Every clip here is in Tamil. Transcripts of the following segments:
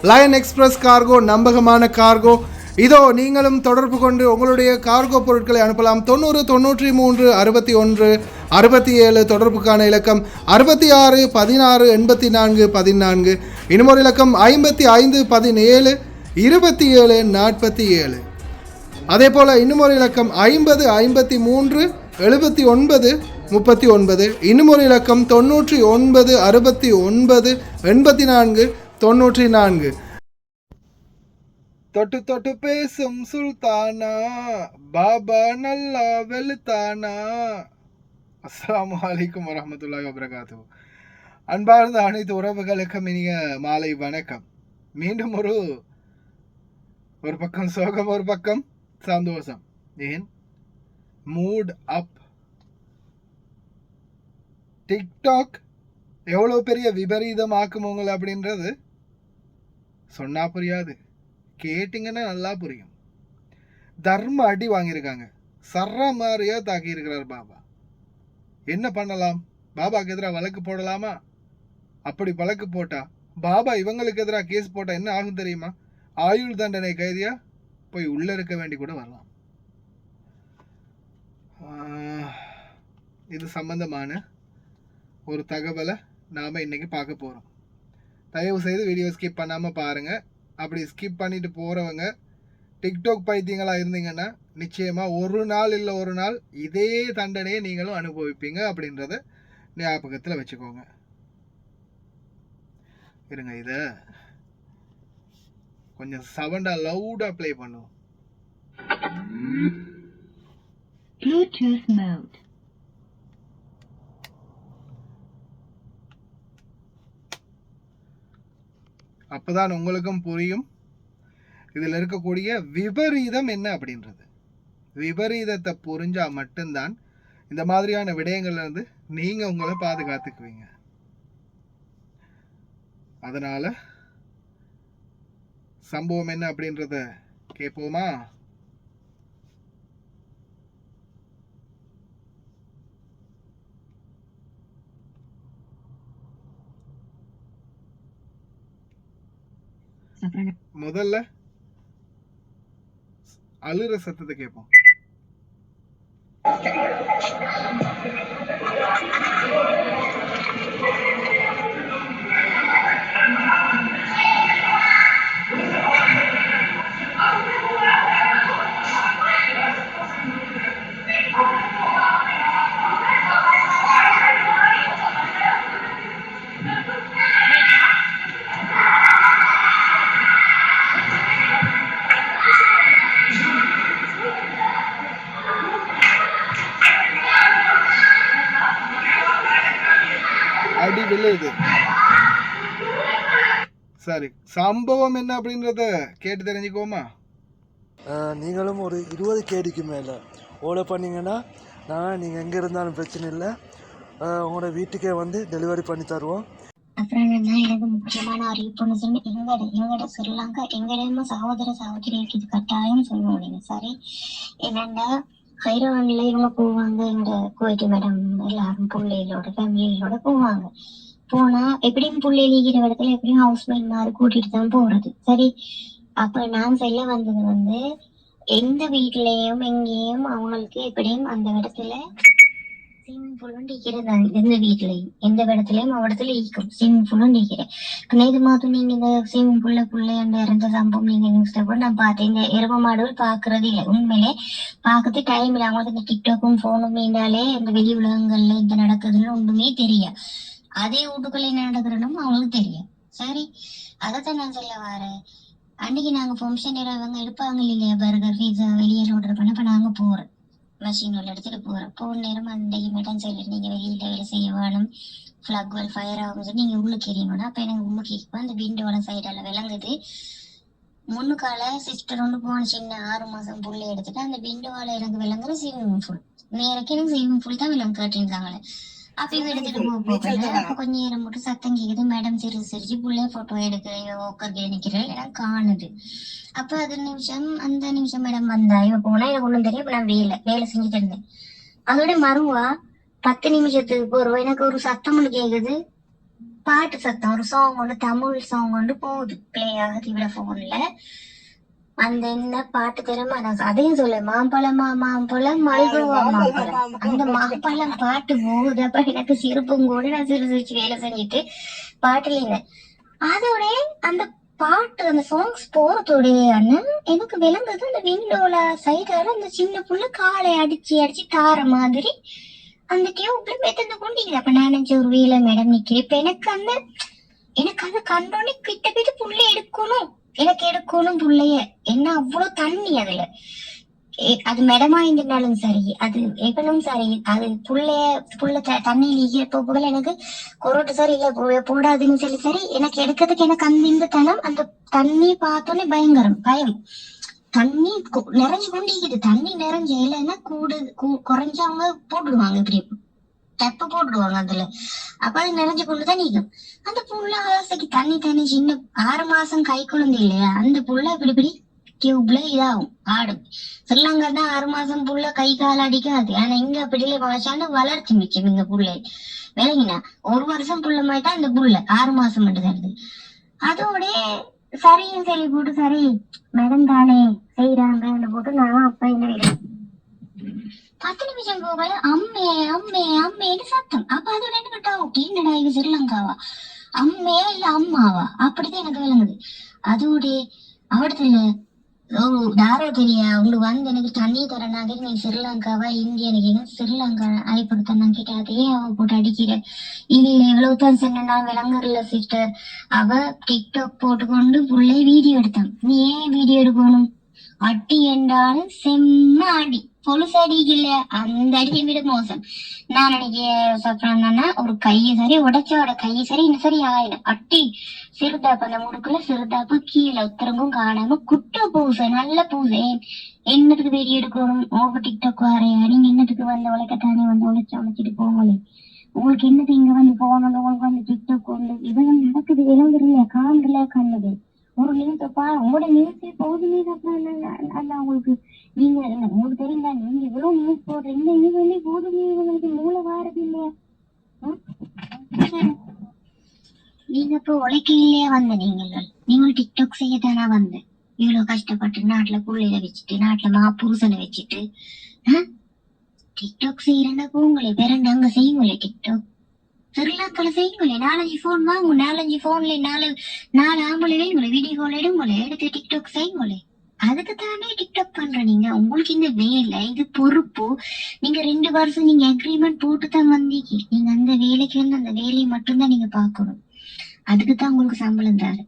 லயன் எக்ஸ்பிரஸ் கார்கோ நம்பகமான கார்கோ. இதோ நீங்களும் தொடர்பு கொண்டு உங்களுடைய கார்கோ பொருட்களை அனுப்பலாம். 90 93 61 67 தொடர்புக்கான இலக்கம் 66 16 84 14. இன்னொரு இலக்கம் 55 17 27 47. அதே போல் இன்னுமொரு இலக்கம் 50 53 79 39. இன்னுமொரு இலக்கம் 99 69 84 94. தொட்டு தொட்டு பேசும் சுல்தானா பாபா நல்லா வெளுத்தானா. அஸ்ஸலாமு அலைக்கும் வரஹ்மத்துல்லாஹி வபரகாத்துஹு. அன்பார்ந்த அனைத்து உறவுகளுக்கும் இனிய மாலை வணக்கம். மீண்டும் ஒரு பக்கம் சோகம், ஒரு பக்கம் சந்தோஷம். ஏன் மூட் அப். டிக்டாக் எவ்வளோ பெரிய விபரீதம் ஆக்கும் உங்களை அப்படின்றது சொன்னா புரியாது, கேட்டிங்கன்னா நல்லா புரியும். தர்ம அடி வாங்கியிருக்காங்க, சர்ற மாதிரியா தாக்கி இருக்கிறார் பாபா. என்ன பண்ணலாம்? பாபாக்கு எதிராக வழக்கு போடலாமா? அப்படி வழக்கு போட்டா பாபா இவங்களுக்கு எதிராக கேஸ் போட்டா என்ன ஆகும் தெரியுமா? ஆயுள் தண்டனை கைதியா போய் உள்ள இருக்க வேண்டி கூட வரலாம். இது சம்பந்தமான ஒரு தகவலை நாம இன்னைக்கு பார்க்க போறோம். தயவு செய்து வீடியோ ஸ்கிப் பண்ணாம பாருங்க. அப்படி ஸ்கிப் பண்ணிட்டு போறவங்க டிக்டாக் பைத்தியங்களா இருந்தீங்கன்னா நிச்சயமா ஒரு நாள் இல்லை ஒரு நாள் இதே தண்டனையை நீங்களும் அனுபவிப்பீங்க அப்படின்றத ஞாபகத்தில் வச்சுக்கோங்க. இருங்க, இத கொஞ்சம் சவுண்டா லவுடா ப்ளே பண்ணுவோம். அப்பதான் உங்களுக்கும் புரியும் இதில் இருக்கக்கூடிய விபரீதம் என்ன அப்படின்றது. விபரீதத்தை புரிஞ்சா மட்டும்தான் இந்த மாதிரியான விடயங்கள்ல இருந்து நீங்க உங்களை பாதுகாத்துக்குவீங்க. அதனால சம்பவம் என்ன அப்படின்றத கேட்போமா? முதல்ல அழுற சத்தத்தை கேட்போம். அடி விழுது. சரி, சம்பவம் என்ன அப்படின்றத கேட்டு தெரிஞ்சுக்கோமா? நீங்களும் ஒரு 20 கேடிக்கு மேலே ஆர்டர் பண்ணிங்கன்னா நீங்கள் எங்கே இருந்தாலும் பிரச்சனை இல்லை, உங்களோட வீட்டுக்கே வந்து டெலிவரி பண்ணி தருவோம். அப்புறம் எனக்கு முக்கியமான அறிவிப்புன்னு சொல்லி எங்கட ஸ்ரீலங்கா எங்கடையுமா சகோதரிக்கு இது கட்டாயம் சொல்ல முடியுங்க. சரி, என்னன்னா ஹைரான்ல இவங்க போவாங்க, எங்க கோயிட்டு மேடம் எல்லாரும் பிள்ளைகளோட ஃபேமிலிகளோட போவாங்க. போனா எப்படியும் பிள்ளைகள் இருக்கிற இடத்துல எப்படியும் ஹவுஸ் மேட் மாதிரி கூட்டிட்டு தான் போறது. சரி, அப்ப நான் சொல்ல வந்தது எந்த வீட்லயும் எங்கேயும் அவங்களுக்கு எப்படியும் அந்த இடத்துல ஸ்விம்மிங் பூலும் டிக்கிறேன். எந்த வீட்லயும் எந்த இடத்துலயும் இடத்துல ஈக்கும் ஸ்விம்மிங் பூலும் டிக்கிறேன். இது மாதிரி நீங்க இந்த ஸ்விம்மிங் பூல்ல இறந்த சம்பவம் நீங்க நியூஸ்ல கூட நான் பார்த்தேன். இந்த எரும மாடுகள் பாக்குறது இல்லை, உண்மையிலே பாக்குறது டைம் இல்லை. அவங்களுக்கு இந்த டிக்டாக்கும் போனும் மீண்டாலே இந்த வெளி உலகங்கள்ல இந்த நடக்குதுன்னு ஒண்ணுமே தெரியும். அதே வீட்டுக்குள்ள என்ன நடக்கிறனும் அவங்களுக்கு தெரியும். சரி, அதைத்தான் நான் சொல்ல வரேன். அன்னைக்கு நாங்க ஃபங்க்ஷன் அவங்க எடுப்பாங்க இல்லையா, பர்கர் பீஸா வெளியே ஆர்டர் பண்ண. இப்ப நாங்க போறோம் மெஷின் உள்ள எடுத்துட்டு போறோம். போன நேரம் அன்றைக்கு மேடம் சொல்லி நீங்க வெளியில வேலை செய்ய வேணும், ஃபிளக் வெல் ஃபயர் ஆகும் சொல்லி நீங்க உள்ளுக்கு எறியணும். அப்ப எனக்கு உள்ளுக்கு கேட்கும் அந்த விண்டோட சைடால விளங்குது. முன்னுக்கால சிஸ்டர் ஒன்று போன சின்ன 6 மாசம் புள்ளை எடுத்துட்டு அந்த விண்டோவால எனக்கு விளங்குற ஸ்விம்மிங் பூல் நேரக்கு எனக்கு ஸ்விம்மிங் பூல் தான் விளங்கு கேட்டிருந்தாங்களே. அப்ப இவ எடுத்துட்டு போகல. அப்ப கொஞ்ச நேரம் மட்டும் சத்தம் கேக்குது, மேடம் சிரிச்சு புள்ளைய போட்டோ எடுக்க ஓக்கர் நினைக்கிறேன் எனக்கு காணுது. அப்ப அந்த நிமிஷம் மேடம் வந்தா இவ போனா எனக்கு ஒண்ணும் தெரியும். நான் வேலை செஞ்சுட்டு இருந்தேன். அதோட மறுவா 10 நிமிஷத்துக்கு போறோம் எனக்கு ஒரு சத்தம் ஒண்ணு கேக்குது. பாட்டு சத்தம் ஒரு சாங் ஒன்று தமிழ் சாங் ஒன்று போகுது பிளே ஆகுது இவ்வளோ போன்ல. அந்த என்ன பாட்டு தெரியுமா? நான் அதையும் சொல்ல, மாம்பழமா மாம்பழம் மல்கோவா மாம்பழம், அந்த மாம்பழம் பாட்டு போகுது. அப்ப எனக்கு சிரிப்பும் கூட நான் சிரிச்சு வேலை செஞ்சுட்டு பாட்டுல இருந்தேன். அதோட அந்த பாட்டு அந்த சாங்ஸ் போறதோடைய அண்ணன் எனக்கு விளங்குது அந்த விண்டோல சைடால அந்த சின்ன புள்ள காலை அடிச்சு அடிச்சு தார மாதிரி அந்த டியூப்ல மெத்தந்து கொண்டீங்க. அப்ப நான் நினைச்ச ஒரு வேலை மேடம் நிக்கிறேன். இப்ப எனக்கு அதை கண்டோன்னே கிட்ட போயிட்டு புள்ள எடுக்கணும், எனக்கு எடுக்கணும் புள்ளைய. என்ன அவ்வளவு தண்ணி அதுல. அது மெடமா இருந்தாலும் சரி, அது எவனும் சரி, அது புள்ள தண்ணியில ஈரப்போ போல எனக்கு கொரோட்டு சரி இல்ல போடாதுன்னு சொல்லி சரி, எனக்கு எடுக்கிறதுக்கு எனக்கு அந்த தனம் அந்த தண்ணி பார்த்தோன்னே பயங்கரம் பயம். தண்ணி நிறைஞ்சு கொண்டிருக்குது. தண்ணி நிறைஞ்ச இல்லைன்னா குறைஞ்சு அவங்க போட்டுடுவாங்க, இப்படி டெப்ப போட்டுடுவாங்க அதுல. அப்ப அது நிறைஞ்சு கொண்டுதான் நிற்கும். அந்த புள்ள ஆசைக்கு தண்ணி சின்ன 6 மாசம் கை குழந்தை இல்லையா, அந்த புள்ள இப்படி டியூப்ல இதாகும் ஆடும். ஸ்ரீலங்கா தான் 6 மாசம் புள்ள கை கால் அடிக்காது. ஆனா இங்க அப்படி இல்லை, வாசாண்டு வளர்ச்சி மிச்சம் இங்க புள்ளை விளங்கினா. 1 வருஷம் புள்ள மாதிரி தான் இந்த புள்ள 6 மாசம் மட்டும் தருது. அதோட சரியும் சொல்லி போட்டு சரி மேடம் தானே செய்யறாங்க போட்டு நான் அப்ப என்ன 10 நிமிஷம் போகல அம்மே அம்மே அம்மேன்னு சத்தம். அப்ப அதோட என்ன கேட்டா என்னடா இது ஸ்ரீலங்காவா அம்மையா இல்ல அம்மாவா அப்படிதான் எனக்கு விளங்குது. அதோட அவடத்துல யாரோ தெரியா உங்களுக்கு வந்து எனக்கு தண்ணி தரனாக நீ ஸ்ரீலங்காவா இந்தியா, எனக்கு எங்க ஸ்ரீலங்கா அழைப்படுத்த நான் கேட்டேன். அதே அவ போட்டு அடிக்கிற இல்ல எவ்வளவுதான் சொன்னா விளங்குறல சிஸ்டர். அவ டிக்டாக் போட்டுக்கொண்டு புள்ளை வீடியோ எடுத்தான். நீ ஏன் வீடியோ எடுக்கணும்? அடி என்றாலும் செம்ம அடி, பொலுசு அடிக்கல, அந்த அடியை விட மோசம். நான் நினைக்கிறேன் ஒரு கையை சரி உடைச்சோட கையை சரி இன்னும் சரி ஆயிடும். அட்டி சிறுதாப்பு அந்த முடுக்குள்ள சிறுதாப்பு கீழே உத்தரங்கும் காணாம குட்ட பூசை நல்ல பூசை. என்னத்துக்கு வீடியோ எடுக்கணும்? ஓவர் டிக்டாக் வரையா நீங்க என்னத்துக்கு வந்து உழைக்கத்தானே வந்து உழைச்சிட்டு போங்களே. உங்களுக்கு என்னது இங்க வந்து போகணும்? உங்களுக்கு வந்து டிக்டாக் கொண்டு இதெல்லாம் நடக்குது விளங்குறீங்க காண்ல கண்ணுது. ஒரு நியூஸ் உங்களோட நியூஸே போகுதுமே அல்ல உங்களுக்கு. நீங்க உங்களுக்கு தெரியுங்களா நீங்க இவ்வளவு நியூஸ் போடுறீங்க, இந்த நியூஸ் வந்து போதுமே உங்களுக்கு மூளை வாரது இல்லையா? நீங்க இப்போ உழைக்கையிலேயே வந்த நீங்கள் டிக்டாக் செய்யத்தானா வந்த இவ்வளவு கஷ்டப்பட்டு நாட்டுல புள்ளையில வச்சுட்டு நாட்டுல புருஷனை வச்சுட்டு டிக்டாக் செய்யறேன்னா போங்களே வேறண்டா அங்க செய்யுங்களே டிக்டாக். ஸ்ரீலங்கால செய்யுங்களே 4-5 போன் வாங்க, 4-5 போன்ல 4 ஆம்பளை வேணுங்களே வீடியோ கால் எடுங்களே, எடுத்து டிக்டாக் செய்யுங்களே. அதுக்கு தானே டிக்டாக் பண்ற நீங்க. உங்களுக்கு இந்த வேலை இது பொறுப்பு. நீங்க 2 வருஷம் நீங்க அக்ரிமெண்ட் போட்டு தான் வந்தீங்க. நீங்க அந்த வேலைக்கு வந்து அந்த வேலையை மட்டும்தான் நீங்க பாக்கணும். அதுக்குதான் உங்களுக்கு சம்பளம் தாரு.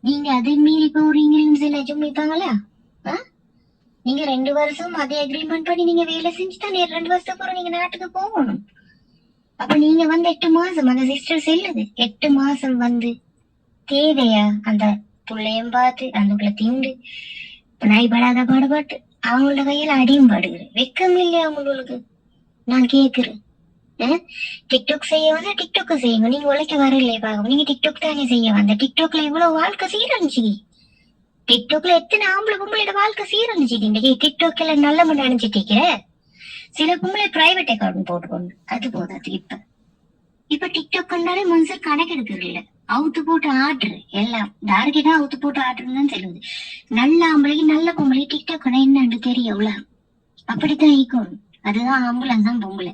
நீங்க அதை மீறி போறீங்கன்னு சில சொல்லிப்பாங்களா? நீங்க 2 வருஷம் அதே அக்ரிமெண்ட் பண்ணி நீங்க வேலை செஞ்சுதான் 2 வருஷத்துக்கு அப்புறம் நீங்க நாட்டுக்கு போகணும். அப்ப நீங்க வந்து 8 மாசம் அந்த சிஸ்டர் செல்லுது 8 மாசம் வந்து தேவையா? அந்த புள்ளையும் பார்த்து அந்த பிள்ளை திண்டு நாய் படாத பாடுபாட்டு அவங்களோட கையில அடியும் பாடுகிறேன். வெக்கம் இல்லையா அவங்களுக்கு? நான் கேக்குறேன். டிக்டாக் செய்ய வந்தா டிக்டாக் செய்யுங்க. நீங்க உழைக்க வரலையே பாக்க, நீங்க டிக்டாக் தானே செய்ய வந்த. டிக்டாக்ல இவ்வளவு வாழ்க்கை சீரழிச்சு. டிக்டாக்ல எத்தனை ஆம்பளை பொம்பளையோட வாழ்க்கை சீரழிச்சிட்டீங்க. டிக்டாக்ல நல்ல முறை நினைச்சிட்டீங்க. சில பொம்பளை பிரைவேட் அக்கௌண்ட் போட்டுக்கொண்டு அது போதாது. இப்ப டிக்டாக் கண்டாலே மனுஷன் கணக்கு எடுக்கிறது இல்ல. அவுத்து போட்டு ஆடுறு எல்லாம் டார்கெட்டா அவுத்து போட்டு ஆடுறதுன்னு சொல்லுது. நல்ல ஆம்பளைக்கு நல்ல பொம்பளைக்கு டிக்டாக் என்னன்னு தெரியல. அப்படித்தான் ஈக்கணும். அதுதான் ஆம்புலன்ஸ் தான் பொம்பளை.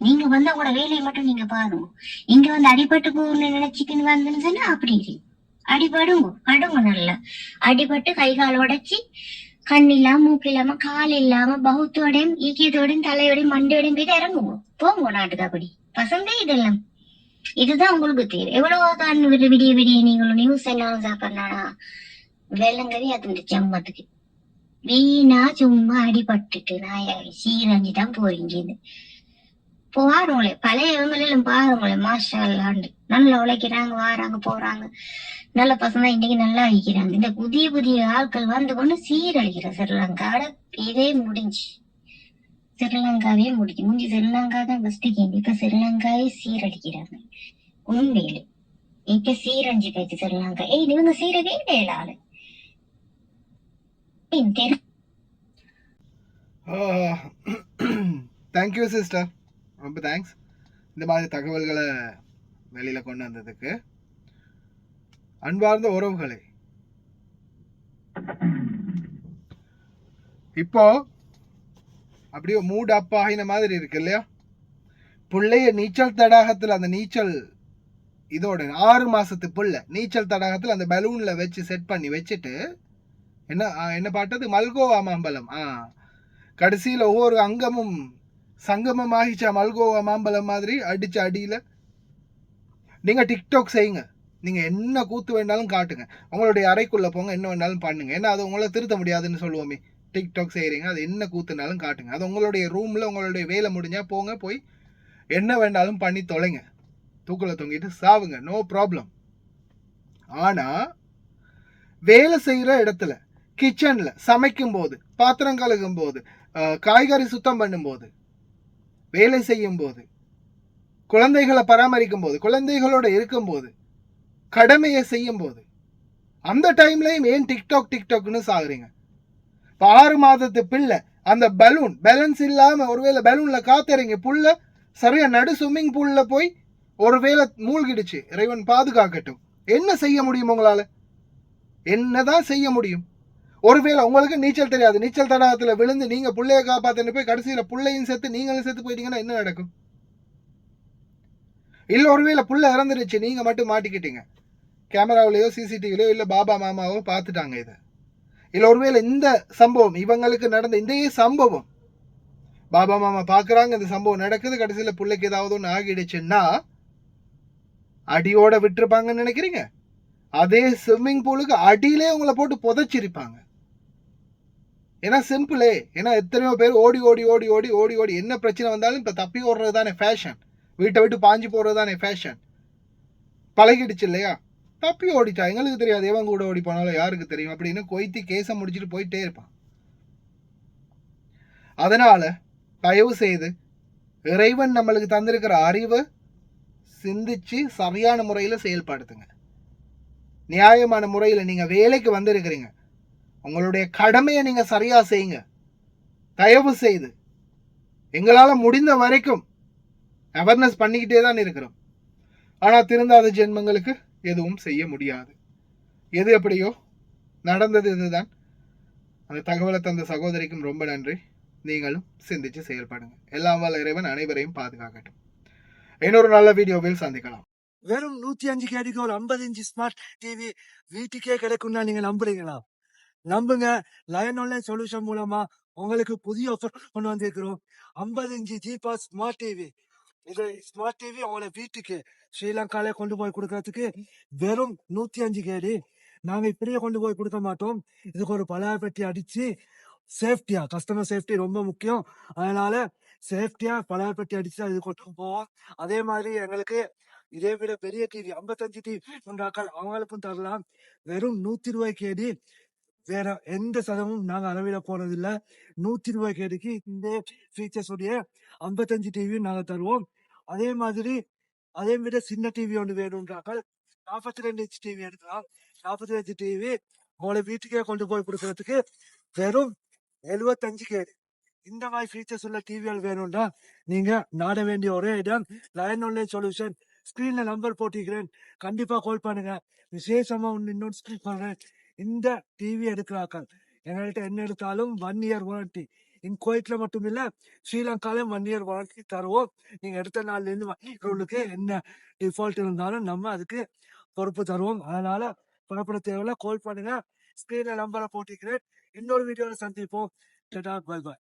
நீங்க வந்து உங்களோட வேலையை மட்டும் நீங்க பாருங்க. இங்க வந்து அடிபட்டு போகணும்னு நினைச்சிக்கின்னு வந்துன்னு சொன்னா அப்படி அடிபடுங்க படுங்க. நல்லா அடிபட்டு கை கால் உடைச்சி கண் இல்லாம மூக்கு இல்லாம கால் இல்லாம பௌத்தோடையும் ஈக்கியத்தோடையும் தலையோடையும் மண்டையோடையும் போயிட்டு இறங்குவோம் போங்க நாட்டுக்கு. அப்படி பசங்க இதெல்லாம் இதுதான் உங்களுக்கு தேவை. எவ்வளவுதான் விடிய விடிய நீங்களும் நியூஸ் எல்லாம் சாப்பிடறானா வெள்ளங்கவே அது ஜம்மத்துக்கு வீணா சும்மா அடிபட்டுட்டு நான் சீரஞ்சுதான் போறீங்க. பாருங்களே பழையவங்களெல்லாம் பாருங்களே மாஷா அல்லாண்டு நல்லா உழைக்கிறாங்க, வாராங்க போறாங்க. நல்ல பசங்க இன்னைக்கு நல்லா அழிக்கிறாங்க. இந்த புதிய புதிய ஆட்கள் வந்து கொண்டு சீரழிக்கிற ஸ்ரீலங்காவோட இதே முடிஞ்சு. ஸ்ரீலங்காவே முடிஞ்சு ஸ்ரீலங்கா தான் ஃபர்ஸ்ட் கேம். இப்ப ஸ்ரீலங்காவே சீரழிக்கிறாங்க உண்மையிலே. இப்ப சீரஞ்சி போயிடுச்சு ஸ்ரீலங்கா. இவங்க சீரவே இல்லை ஆளு. தேங்க்யூ சிஸ்டர், ரொம்ப தேங்க்ஸ். இந்த மாதிரி தகவல்களை வெளியில கொண்டு வந்ததுக்கு. அன்பார்ந்த உறவுகளே, இப்போ அப்படியே மூட் அப் ஆகின மாதிரி இருக்கு இல்லையா? பிள்ளைய நீச்சல் தடாகத்தில் அந்த நீச்சல் இதோட 6 மாசத்து புள்ள நீச்சல் தடாகத்தில் அந்த பலூன்ல வச்சு செட் பண்ணி வச்சுட்டு என்ன பாட்டது மல்கோவா மாம்பழம். கடைசியில் ஒவ்வொரு அங்கமும் சங்கமம் ஆகிச்சா மல்கோவா மாம்பழம் மாதிரி அடிச்ச அடியில நீங்க டிக்டாக் செய்யுங்க. நீங்க என்ன கூத்து வேண்டாலும் காட்டுங்க. உங்களுடைய அறைக்குள்ள போங்க, என்ன வேண்டாலும் பண்ணுங்க. ஏன்னா அது உங்களை திருத்த முடியாதுன்னு சொல்லுவோமே. டிக்டாக் செய்யறீங்க, அது என்ன கூத்துனாலும் காட்டுங்க. அது உங்களுடைய ரூம்ல உங்களுடைய வேலை முடிஞ்சா போங்க, போய் என்ன வேண்டாலும் பண்ணி தொலைங்க. தூக்குல தொங்கிட்டு சாவுங்க, நோ ப்ராப்ளம். ஆனா வேலை செய்யற இடத்துல, கிச்சன்ல சமைக்கும் போது, பாத்திரம் கழுகும் போது, காய்கறி சுத்தம் பண்ணும் போது, வேலை செய்யும் போது, குழந்தைகளை பராமரிக்கும் போது, குழந்தைகளோட இருக்கும் போது, கடமையை செய்யும் போது, அந்த டைம்லயும் ஏன் டிக்டாக்னு சாகுறீங்க? 6 மாதத்து பிள்ளை அந்த பலூன் பேலன்ஸ் இல்லாம ஒருவேளை பலூன்ல காத்துறீங்க, புள்ள சரியா நடு ஸ்விம்மிங் பூல்ல போய் ஒருவேளை மூழ்கிடுச்சு, இறைவன் பாதுகாக்கட்டும். என்ன செய்ய முடியும் உங்களால? என்னதான் செய்ய முடியும்? ஒருவேளை உங்களுக்கு நீச்சல் தெரியாது, நீச்சல் தடாகத்துல விழுந்து நீங்க புள்ளைய காப்பாத்தின்னு போய் கடைசியில புள்ளையும் செத்து நீங்களும் செத்து போயிட்டீங்கன்னா என்ன நடக்கும்? இல்ல ஒருவேளை புள்ள இறந்துருச்சு, நீங்க மட்டும் மாட்டிக்கிட்டீங்க, கேமராவிலேயோ சிசிடிவிலையோ இல்ல பாபா மாமாவோ பார்த்துட்டாங்க இதை. இல்ல ஒருவேளை இந்த சம்பவம் இவங்களுக்கு நடந்த இந்த சம்பவம் பாபா மாமா பாக்குறாங்க, இந்த சம்பவம் நடக்குது, கடைசியில பிள்ளைக்கு ஏதாவது ஒன்று ஆகிடுச்சுன்னா அடியோட விட்டுருப்பாங்கன்னு நினைக்கிறீங்க? அதே ஸ்விம்மிங் பூலுக்கு அடியிலே உங்களை போட்டு புதைச்சிருப்பாங்க. ஏன்னா சிம்பிளே, ஏன்னா எத்தனையோ பேர் ஓடி ஓடி ஓடி ஓடி ஓடி ஓடி என்ன பிரச்சனை வந்தாலும் இப்ப தப்பி ஓடுறது தானே ஃபேஷன், வீட்டை விட்டு பாஞ்சு போறது தானே ஃபேஷன், பழகிடுச்சு இல்லையா? தப்பி ஓடிட்டா எங்களுக்கு தெரியாது, எவன் கூட ஓடி போனாலும் யாருக்கு தெரியும் அப்படின்னு கொய்த்தி கேச முடிச்சுட்டு போயிட்டே இருப்பான். அதனால தயவு செய்து இறைவன் நம்மளுக்கு தந்திருக்கிற அறிவை சிந்திச்சு சரியான முறையில செயல்படுத்துங்க. நியாயமான முறையில நீங்க வேலைக்கு வந்திருக்கிறீங்க, உங்களுடைய கடமையை நீங்க சரியா செய்யுங்க. தயவு செய்து எங்களால முடிந்த வரைக்கும் அவேர்னஸ் பண்ணிக்கிட்டே தான் இருக்கிறோம். ஆனா திருந்தாத ஜென்மங்களுக்கு எதுவும் செய்ய முடியாது. எது எப்படியோ நடந்தது இதுதான். அந்த தகவலை தந்த சகோதரிக்கும் ரொம்ப நன்றி. நீங்களும் சிந்திச்சு செயல்படுங்க. எல்லாம் வல்ல இறைவன் அனைவரையும் பாதுகாக்கட்டும். இன்னொரு நல்ல வீடியோவில் சந்திக்கலாம். வெறும் 105 கேடிக்கு ஒரு 50 இன்ச் ஸ்மார்ட் டிவி வீட்டுக்கே கிடைக்கும்னா நீங்க நம்புறீங்களா? நம்புங்க. லயன் ஆன்லைன் சொல்யூஷன் மூலமா உங்களுக்கு புதிய ஆஃபர் கொண்டு வந்திருக்கிறோம். 50 இன்ச் ஜிபா ஸ்மார்ட் டிவி. இது ஸ்மார்ட் டிவி உங்களை வீட்டுக்கு ஸ்ரீலங்கால கொண்டு போய் கொடுக்கறதுக்கு வெறும் 105 கேடி. நாங்க இப்படியே கொண்டு போய் கொடுக்க மாட்டோம். இதுக்கு ஒரு பலாய பெட்டி அடிச்சு சேஃப்டியா, கஸ்டமர் சேஃப்டி ரொம்ப முக்கியம், அதனால சேஃப்டியா பலாய பெட்டி அடிச்சு அது கொண்டு போவோம். அதே மாதிரி எங்களுக்கு இதே விட பெரிய டிவி 55 டிவி அவங்களுக்கும் தரலாம். வெறும் 120 கேடி. வேற எந்த சதமும் நாங்க அளவிட போறது இல்ல. 120 கேடிக்கு இந்த ஃபீச்சர்ஸ் உடைய 55 டிவியும் நாங்க தருவோம். அதே மாதிரி அதே விட சின்ன டிவி ஒன்று வேணும்ன்றாக்கள் 42 இன்ச் டிவி எடுக்கலாம். 42 டிவி உங்களை வீட்டுக்கே கொண்டு போய் கொடுக்கறதுக்கு வெறும் 75 கேடி. இந்த மாதிரி ஃபீச்சர்ஸ் உள்ள டிவிகள் வேணும்னா நீங்க நாட வேண்டிய ஒரே இடம் லயன் ஆன்லைன் சொல்யூஷன். ஸ்கிரீன்ல நம்பர் போட்டிக்கிறேன், கண்டிப்பா கால் பண்ணுங்க. விசேஷமா இன்னொன்று ஸ்கிரீன் பண்றேன். இந்த டிவி எடுக்கிறாக்கள் எங்கள்கிட்ட என்ன எடுத்தாலும் 1 இயர் வாரண்டி. குவைட்ல மட்டும் இல்ல, ஸ்ரீலங்காலையும் 1 இயர் வாரண்டி தருவோம். நீங்க எடுத்த நாள்ல இருந்து உங்களுக்கு என்ன டிஃபால்ட் இருந்தாலும் நம்ம அதுக்கு பொறுப்பு தருவோம். அதனால புறப்பட தேவையில்ல, கால் பண்ணுங்க. ஸ்கிரீன்ல நம்பரை போட்டிக்கிறேன். இன்னொரு வீடியோல சந்திப்போம். Tata, bye bye.